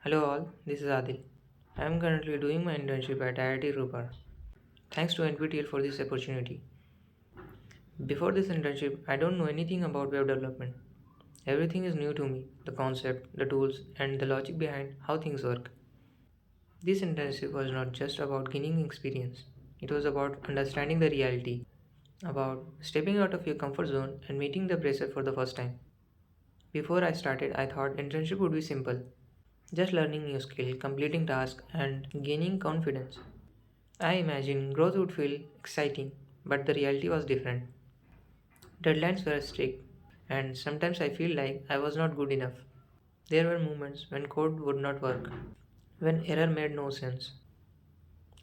Hello all, this is Adil. I am currently doing my internship at IIT Roper. Thanks to NPTEL for this opportunity. Before this internship, I don't know anything about web development. Everything is new to me, the concept, the tools, and the logic behind how things work. This internship was not just about gaining experience, it was about understanding the reality, about stepping out of your comfort zone and meeting the pressure for the first time. Before I started, I thought internship would be simple, just learning new skill, completing tasks, and gaining confidence. I imagined growth would feel exciting, but the reality was different. Deadlines were strict, and sometimes I feel like I was not good enough. There were moments when code would not work, when error made no sense.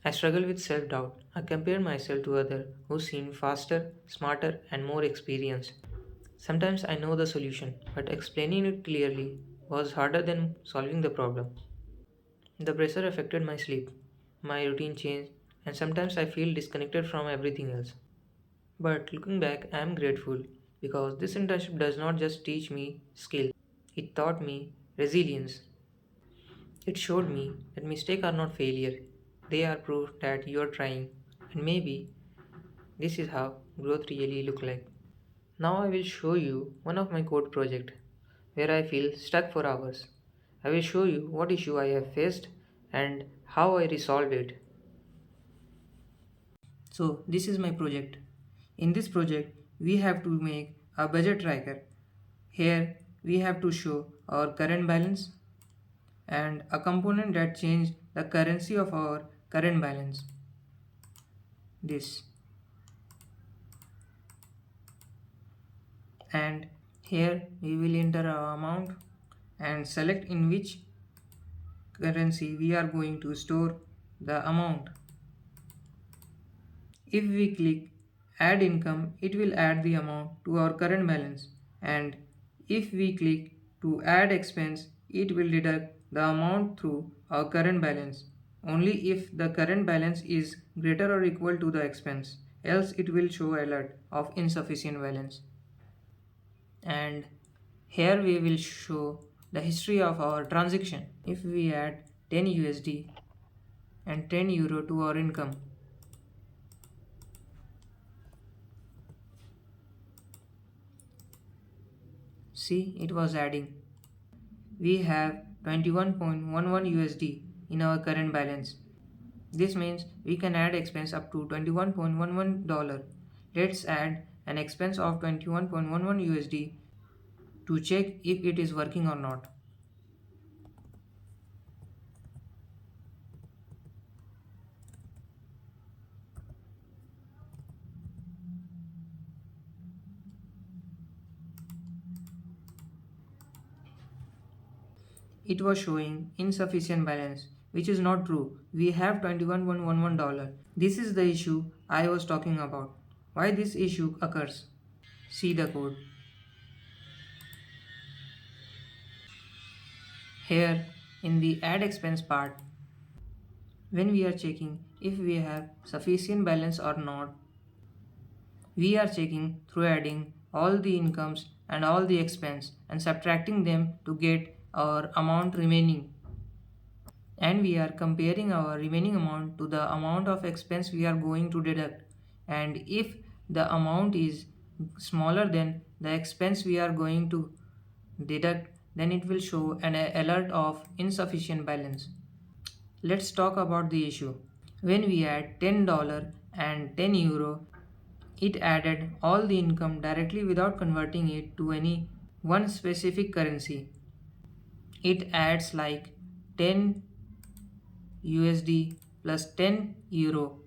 I struggled with self doubt. I compared myself to others who seemed faster, smarter, and more experienced. Sometimes I know the solution, but explaining it clearly was harder than solving the problem. The pressure affected my sleep, my routine changed, and sometimes I feel disconnected from everything else. But looking back, I am grateful because this internship does not just teach me skill, it taught me resilience. It showed me that mistakes are not failure, they are proof that you are trying, and maybe this is how growth really look like. Now I will show you one of my code project where I feel stuck for hours. I will show you what issue I have faced and how I resolved it. So this is my project. In this project, we have to make a budget tracker. Here we have to show our current balance and a component that change the currency of our current balance. This and here we will enter our amount and select in which currency we are going to store the amount. If we click add income, it will add the amount to our current balance, and if we click to add expense, it will deduct the amount through our current balance. Only if the current balance is greater or equal to the expense, else it will show alert of insufficient balance. And here we will show the history of our transaction. If we add 10 USD and 10 euro to our income, see, it was adding. We have 21.11 USD in our current balance. This means we can add expense up to $21.11. Let's add an expense of 21.11 USD to check if it is working or not. It was showing insufficient balance, which is not true. We have $21.11. This is the issue I was talking about. Why this issue occurs? See the code. Here in the add expense part, when we are checking if we have sufficient balance or not, we are checking through adding all the incomes and all the expense and subtracting them to get our amount remaining. And we are comparing our remaining amount to the amount of expense we are going to deduct. And if the amount is smaller than the expense we are going to deduct, then it will show an alert of insufficient balance. Let's talk about the issue. When we add $10 and 10 euro, it added all the income directly without converting it to any one specific currency. It adds like 10 USD plus 10 euro,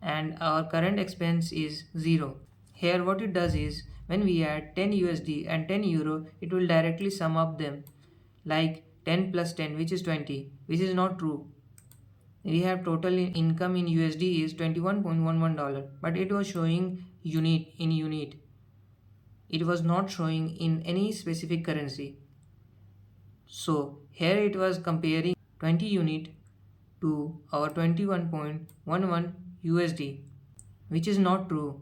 and our current expense is 0. Here what it does is when we add 10 USD and 10 euro, it will directly sum up them like 10 plus 10, which is 20, which is not true. We have total income in USD is $21.11, but it was showing unit. It was not showing in any specific currency. So here it was comparing 20 unit to our 21.11 USD, which is not true.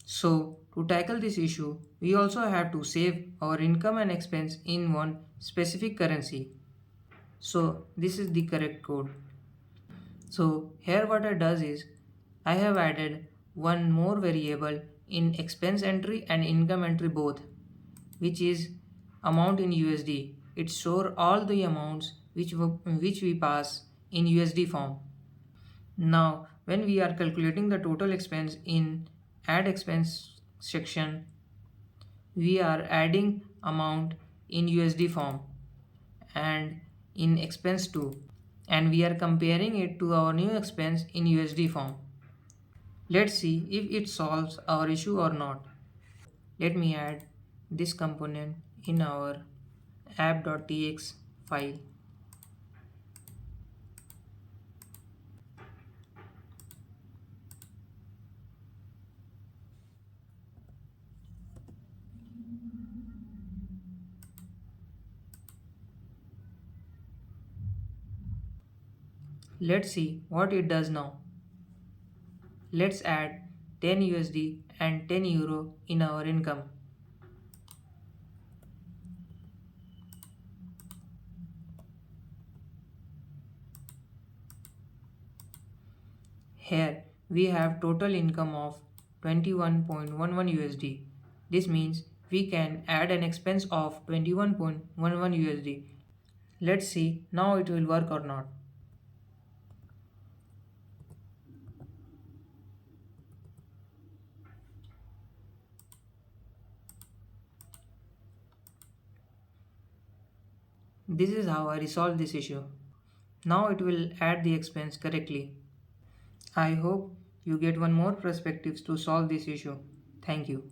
So to tackle this issue, we also have to save our income and expense in one specific currency. So this is the correct code. So here what I does is I have added one more variable in expense entry and income entry both, which is amount in USD. It store all the amounts which we pass in USD form. Now when we are calculating the total expense in add expense section, we are adding amount in USD form and in expense too, and we are comparing it to our new expense in USD form. Let's see if it solves our issue or not. Let me add this component in our app.txt file. Let's see what it does now. Let's add 10 USD and 10 euro in our income. Here we have total income of 21.11 USD. This means we can add an expense of 21.11 USD. Let's see now it will work or not. This is how I resolve this issue. Now it will add the expense correctly. I hope you get one more perspectives to solve this issue. Thank you.